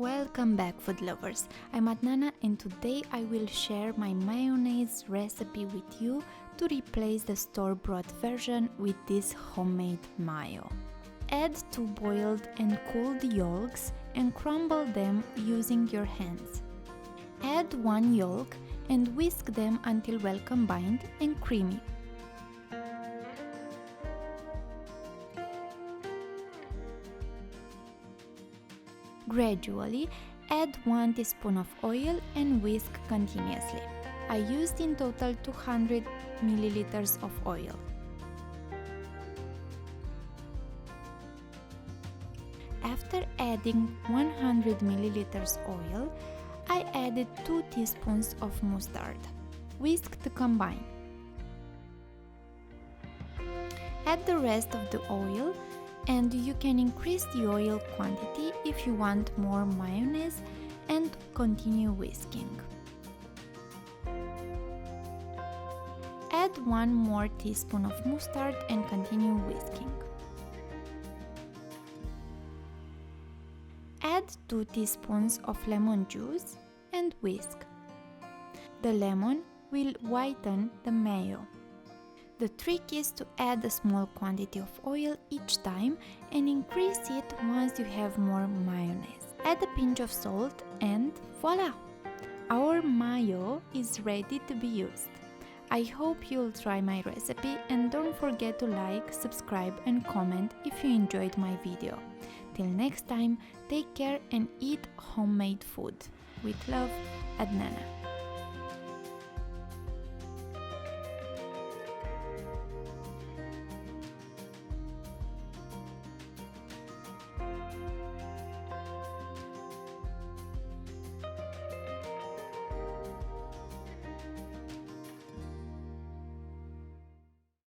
Welcome back, food lovers. I'm Adnana and today I will share my mayonnaise recipe with you to replace the store-bought version with this homemade mayo. Add 2 boiled and cooled yolks and crumble them using your hands. Add 1 yolk and whisk them until well combined and creamy. Gradually, add 1 teaspoon of oil and whisk continuously. I used in total 200 milliliters of oil. After adding 100 milliliters oil, I added 2 teaspoons of mustard. Whisk to combine. Add the rest of the oil, and you can increase the oil quantity if you want more mayonnaise and continue whisking. Add 1 more teaspoon of mustard and continue whisking. Add 2 teaspoons of lemon juice and whisk. The lemon will whiten the mayo. The trick is to add a small quantity of oil each time and increase it once you have more mayonnaise. Add a pinch of salt and voila! Our mayo is ready to be used. I hope you'll try my recipe and don't forget to like, subscribe and comment if you enjoyed my video. Till next time, take care and eat homemade food. With love, Adnana.